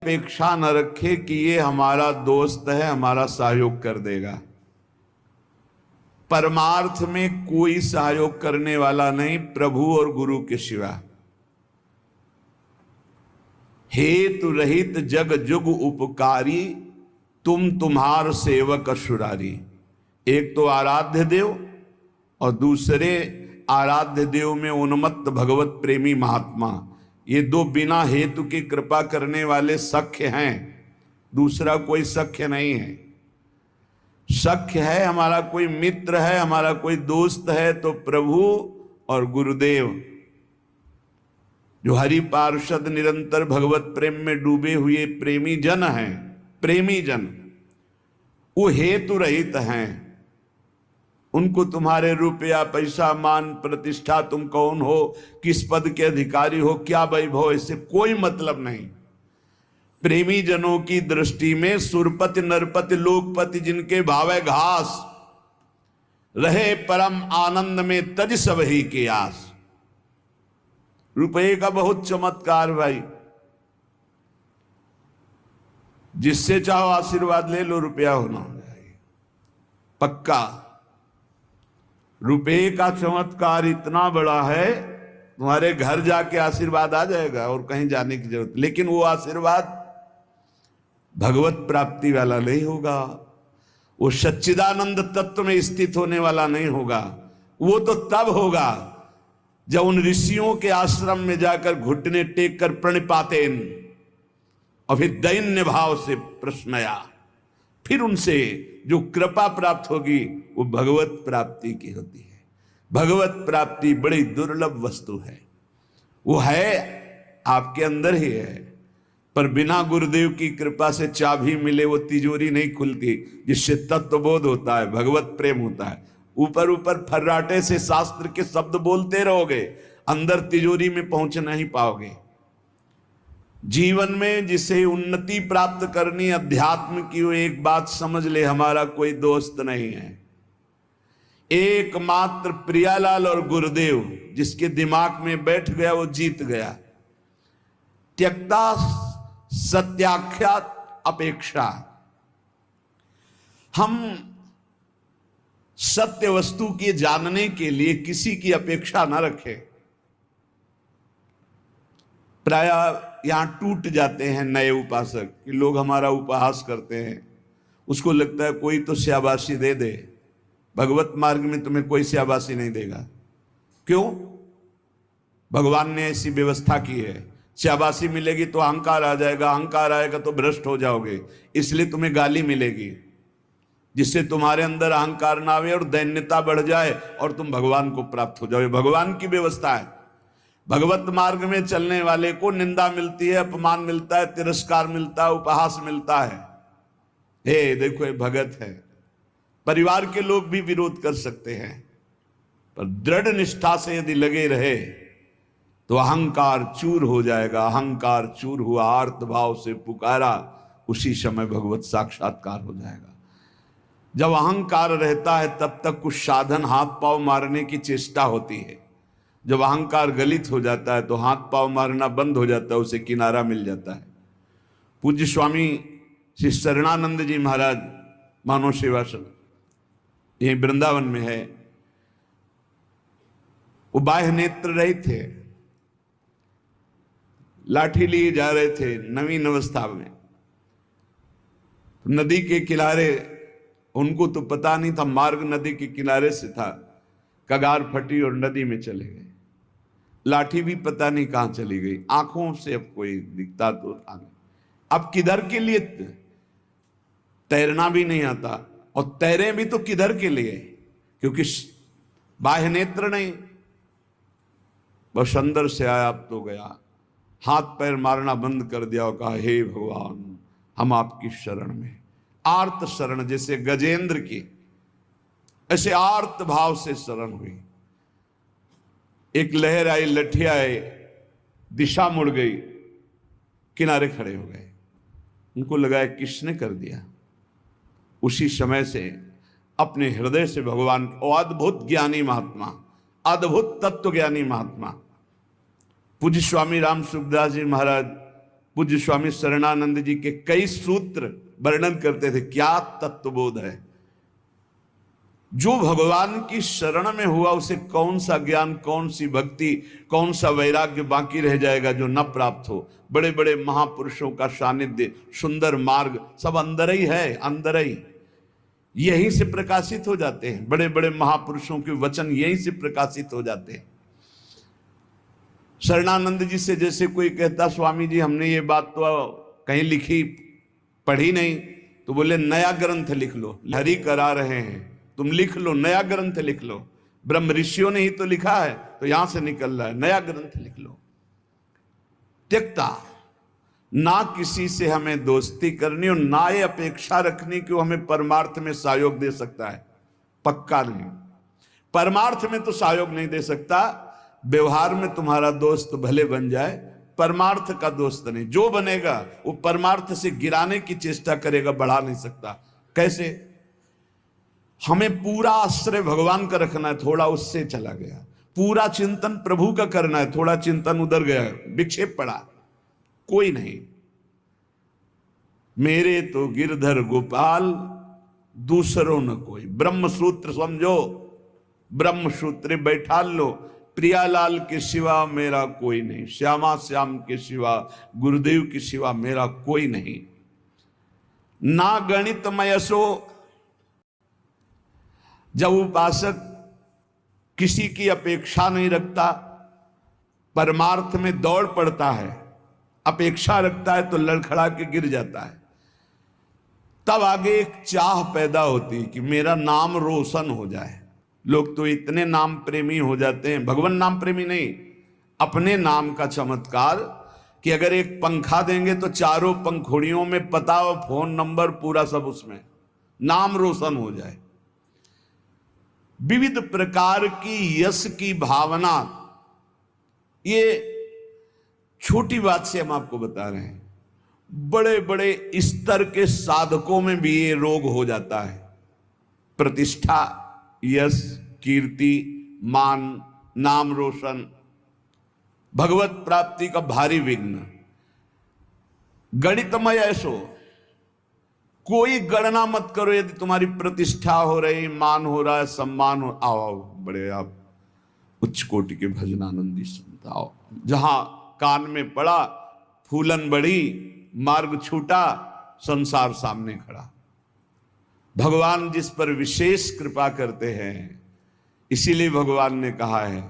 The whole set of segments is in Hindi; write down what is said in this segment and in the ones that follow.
अपेक्षा न रखे कि ये हमारा दोस्त है, हमारा सहयोग कर देगा। परमार्थ में कोई सहयोग करने वाला नहीं प्रभु और गुरु के सिवा। हेतु रहित जग जुग उपकारी, तुम तुम्हार सेवक असुरारी। एक तो आराध्य देव और दूसरे आराध्य देव में उन्मत्त भगवत प्रेमी महात्मा। ये दो बिना हेतु की कृपा करने वाले सख्य हैं, दूसरा कोई सख्य नहीं है। सख्य है हमारा कोई मित्र है, हमारा कोई दोस्त है तो प्रभु और गुरुदेव, जो हरि पार्षद निरंतर भगवत प्रेम में डूबे हुए प्रेमी जन हैं। प्रेमी जन वो हेतु रहित हैं। उनको तुम्हारे रुपया पैसा मान प्रतिष्ठा, तुम कौन हो, किस पद के अधिकारी हो, क्या वैभव, इससे कोई मतलब नहीं। प्रेमी जनों की दृष्टि में सुरपति नरपति लोकपति जिनके भावे घास, रहे परम आनंद में तज सब ही के आस। रुपये का बहुत चमत्कार भाई, जिससे चाहो आशीर्वाद ले लो, रुपया होना चाहिए पक्का। रुपये का चमत्कार इतना बड़ा है, तुम्हारे घर जाके आशीर्वाद आ जाएगा और कहीं जाने की जरूरत। लेकिन वो आशीर्वाद भगवत प्राप्ति वाला नहीं होगा, वो सच्चिदानंद तत्व में स्थित होने वाला नहीं होगा। वो तो तब होगा जब उन ऋषियों के आश्रम में जाकर घुटने टेक कर प्रणिपातेन और फिर दैन्य भाव से प्रश्नया, फिर उनसे जो कृपा प्राप्त होगी वो भगवत प्राप्ति की होती है। भगवत प्राप्ति बड़ी दुर्लभ वस्तु है, वो है आपके अंदर ही है, पर बिना गुरुदेव की कृपा से चाबी मिले वो तिजोरी नहीं खुलती, जिससे तत्वबोध होता है, भगवत प्रेम होता है। ऊपर ऊपर फर्राटे से शास्त्र के शब्द बोलते रहोगे, अंदर तिजोरी में पहुंच नहीं पाओगे। जीवन में जिसे उन्नति प्राप्त करनी अध्यात्म की, वो एक बात समझ ले, हमारा कोई दोस्त नहीं है। एकमात्र प्रियालाल और गुरुदेव जिसके दिमाग में बैठ गया वो जीत गया। त्यक्ता सत्याख्यात अपेक्षा, हम सत्य वस्तु के जानने के लिए किसी की अपेक्षा न रखें। प्राय यहां टूट जाते हैं नए उपासक कि लोग हमारा उपहास करते हैं, उसको लगता है कोई तो शाबाशी दे दे। भगवत मार्ग में तुम्हें कोई शाबाशी नहीं देगा। क्यों? भगवान ने ऐसी व्यवस्था की है। शाबाशी मिलेगी तो अहंकार आ जाएगा, अहंकार आएगा तो भ्रष्ट हो जाओगे, इसलिए तुम्हें गाली मिलेगी, जिससे तुम्हारे अंदर अहंकार ना आवे और दैन्यता बढ़ जाए और तुम भगवान को प्राप्त हो जाओ। भगवान की व्यवस्था है। भगवत मार्ग में चलने वाले को निंदा मिलती है, अपमान मिलता है, तिरस्कार मिलता है, उपहास मिलता है। हे देखो ये भगत है। परिवार के लोग भी विरोध कर सकते हैं, पर दृढ़ निष्ठा से यदि लगे रहे तो अहंकार चूर हो जाएगा। अहंकार चूर हुआ, आर्त भाव से पुकारा, उसी समय भगवत साक्षात्कार हो जाएगा। जब अहंकार रहता है तब तक कुछ साधन हाथ पांव मारने की चेष्टा होती है। जब अहंकार गलित हो जाता है तो हाथ पांव मारना बंद हो जाता है, उसे किनारा मिल जाता है। पूज्य स्वामी श्री शरणानंद जी महाराज मानव सेवा समिति यही वृंदावन में है, वो बाह्य नेत्र रहित थे, लाठी लिए जा रहे थे नवीन अवस्था में। तो नदी के किनारे, उनको तो पता नहीं था मार्ग नदी के किनारे से था, कगार फटी और नदी में चले गए। लाठी भी पता नहीं कहां चली गई, आंखों से अब कोई दिखता तो था। अब किधर के लिए? तैरना भी नहीं आता, और तैरे भी तो किधर के लिए? क्योंकि बाह्य नेत्र नहीं, बस अंदर से आया अब तो गया। हाथ पैर मारना बंद कर दिया और कहा हे भगवान हम आपकी शरण में। आर्त शरण, जैसे गजेंद्र की, ऐसे आर्त भाव से शरण हुई। एक लहर आई, लठिया आए, दिशा मुड़ गई, किनारे खड़े हो गए। उनको लगा किसने कर दिया। उसी समय से अपने हृदय से भगवान, अद्भुत ज्ञानी महात्मा, अद्भुत तत्व ज्ञानी महात्मा पूज्य स्वामी राम सुखदास जी महाराज पूज्य स्वामी शरणानंद जी के कई सूत्र वर्णन करते थे, क्या तत्वबोध है। जो भगवान की शरण में हुआ उसे कौन सा ज्ञान, कौन सी भक्ति, कौन सा वैराग्य बाकी रह जाएगा जो न प्राप्त हो। बड़े बड़े महापुरुषों का सानिध्य, सुंदर मार्ग सब अंदर ही है, अंदर ही, यहीं से प्रकाशित हो जाते हैं। बड़े बड़े महापुरुषों के वचन यहीं से प्रकाशित हो जाते हैं। शरणानंद जी से जैसे कोई कहता, स्वामी जी हमने ये बात तो कहीं लिखी पढ़ी नहीं, तो बोले नया ग्रंथ लिख लो, हरि करा रहे हैं, तुम लिख लो, नया ग्रंथ लिख लो। ब्रह्म ऋषियों ने ही तो लिखा है, तो यहां से निकल रहा है, नया ग्रंथ लिख लो। त्यक्ता, ना किसी से हमें दोस्ती करनी और ना ये अपेक्षा रखनी कि वो हमें परमार्थ में सहयोग दे सकता है। पक्का नहीं, परमार्थ में तो सहयोग नहीं दे सकता। व्यवहार में तुम्हारा दोस्त भले बन जाए, परमार्थ का दोस्त नहीं। जो बनेगा वो परमार्थ से गिराने की चेष्टा करेगा, बढ़ा नहीं सकता। कैसे? हमें पूरा आश्रय भगवान का रखना है, थोड़ा उससे चला गया। पूरा चिंतन प्रभु का करना है, थोड़ा चिंतन उधर गया, विक्षेप पड़ा, कोई नहीं। मेरे तो गिरधर गोपाल, दूसरों न कोई। ब्रह्म सूत्र समझो, ब्रह्म सूत्र बैठा लो। प्रियालाल के सिवा मेरा कोई नहीं, श्यामा श्याम के सिवा, गुरुदेव के सिवा मेरा कोई नहीं। ना गणित मयसो, जब उपासक किसी की अपेक्षा नहीं रखता, परमार्थ में दौड़ पड़ता है, अपेक्षा रखता है तो लड़खड़ा के गिर जाता है। तब आगे एक चाह पैदा होती कि मेरा नाम रोशन हो जाए। लोग तो इतने नाम प्रेमी हो जाते हैं, भगवान नाम प्रेमी नहीं, अपने नाम का चमत्कार, कि अगर एक पंखा देंगे तो चारों पंखुड़ियों में पता और फोन नंबर पूरा सब उसमें, नाम रोशन हो जाए। विविध प्रकार की यश की भावना, ये छोटी बात से हम आपको बता रहे हैं, बड़े बड़े स्तर के साधकों में भी ये रोग हो जाता है। प्रतिष्ठा, यश, कीर्ति, मान, नाम रोशन, भगवत प्राप्ति का भारी विघ्न। गणितमय ऐसो, कोई गणना मत करो। यदि तुम्हारी प्रतिष्ठा हो रही, मान हो रहा है, सम्मान हो, आओ बड़े आप उच्च कोटि के भजनानंदी संत आओ। जहां कान में पड़ा, फूलन बढ़ी, मार्ग छूटा, संसार सामने खड़ा। भगवान जिस पर विशेष कृपा करते हैं, इसीलिए भगवान ने कहा है,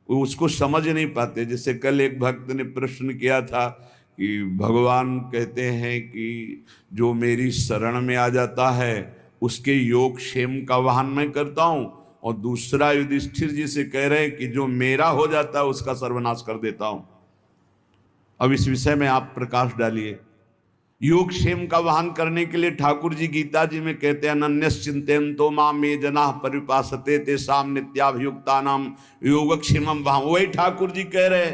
वो उसको समझ नहीं पाते। जैसे कल एक भक्त ने प्रश्न किया था कि भगवान कहते हैं कि जो मेरी शरण में आ जाता है उसके योग क्षेम का वाहन मैं करता हूं, और दूसरा युधिष्ठिर जी से कह रहे हैं कि जो मेरा हो जाता है उसका सर्वनाश कर देता हूं। अब इस विषय में आप प्रकाश डालिए। योग क्षेम का वाहन करने के लिए ठाकुर जी गीता जी में कहते हैं, अनन्यस चिंतयन्तो मां मे जनाः परिपासते तेषां नित्याभियुक्तानां योगक्षेमं वहां। वही ठाकुर जी कह रहे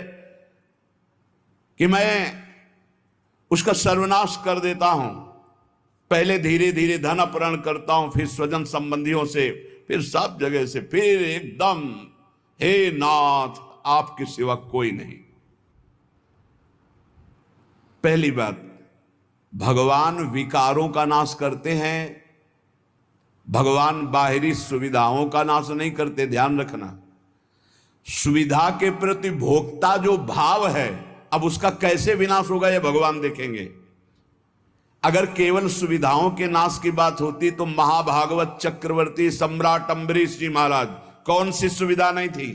कि मैं उसका सर्वनाश कर देता हूं। पहले धीरे धीरे धन अपहरण करता हूं, फिर स्वजन संबंधियों से, फिर सब जगह से, फिर एकदम हे नाथ आपके सिवा कोई नहीं। पहली बात, भगवान विकारों का नाश करते हैं, भगवान बाहरी सुविधाओं का नाश नहीं करते। ध्यान रखना, सुविधा के प्रति भोक्ता जो भाव है, अब उसका कैसे विनाश होगा यह भगवान देखेंगे। अगर केवल सुविधाओं के नाश की बात होती तो महाभागवत चक्रवर्ती सम्राट अम्बरीश जी महाराज, कौन सी सुविधा नहीं थी,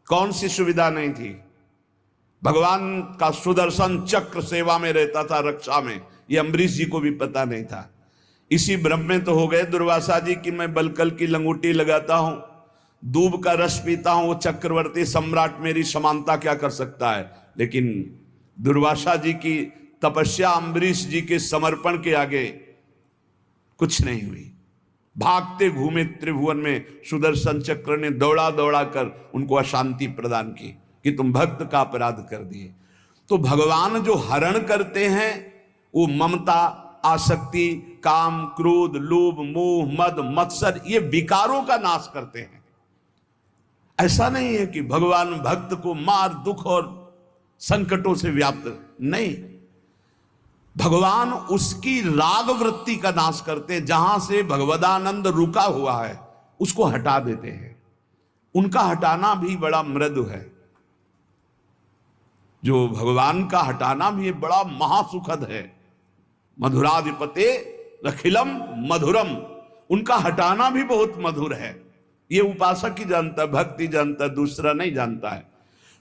कौन सी सुविधा नहीं थी। भगवान का सुदर्शन चक्र सेवा में रहता था, रक्षा में, ये अम्बरीश जी को भी पता नहीं था। इसी भ्रम में तो हो गए दुर्वासा जी कि मैं बलकल की लंगोटी लगाता हूं, दूब का रस पीता हूं, वो चक्रवर्ती सम्राट मेरी समानता क्या कर सकता है। लेकिन दुर्वासा जी की तपस्या अम्बरीश जी के समर्पण के आगे कुछ नहीं हुई। भागते घूमे त्रिभुवन में, सुदर्शन चक्र ने दौड़ा दौड़ा कर उनको अशांति प्रदान की कि तुम भक्त का अपराध कर दिए। तो भगवान जो हरण करते हैं वो ममता, आसक्ति, काम, क्रोध, लोभ, मोह, मद, मत्सर, ये विकारों का नाश करते हैं। ऐसा नहीं है कि भगवान भक्त को मार, दुख और संकटों से व्याप्त, नहीं, भगवान उसकी राग वृत्ति का नाश करते हैं, जहां से भगवदानंद रुका हुआ है उसको हटा देते हैं। उनका हटाना भी बड़ा मृदु है, जो भगवान का हटाना भी बड़ा महासुखद है। मधुराधिपते रखिलम मधुरम, उनका हटाना भी बहुत मधुर है। ये उपासक ही जानता, भक्ति जानता, दूसरा नहीं जानता है।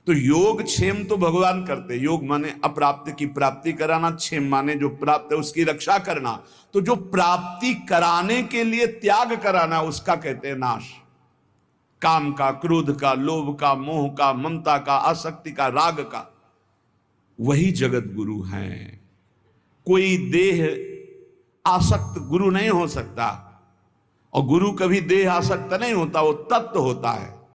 तो योग क्षेम तो भगवान करते, योग माने अप्राप्त की प्राप्ति कराना, क्षेम माने जो प्राप्त है उसकी रक्षा करना। तो जो प्राप्ति कराने के लिए त्याग कराना उसका कहते हैं नाश। काम का, क्रोध का, लोभ का, मोह का, ममता का, आसक्ति का, राग का, वही जगत गुरु हैं। कोई देह आसक्त गुरु नहीं हो सकता, और गुरु कभी देह आसक्त नहीं होता, वो तत्व होता है।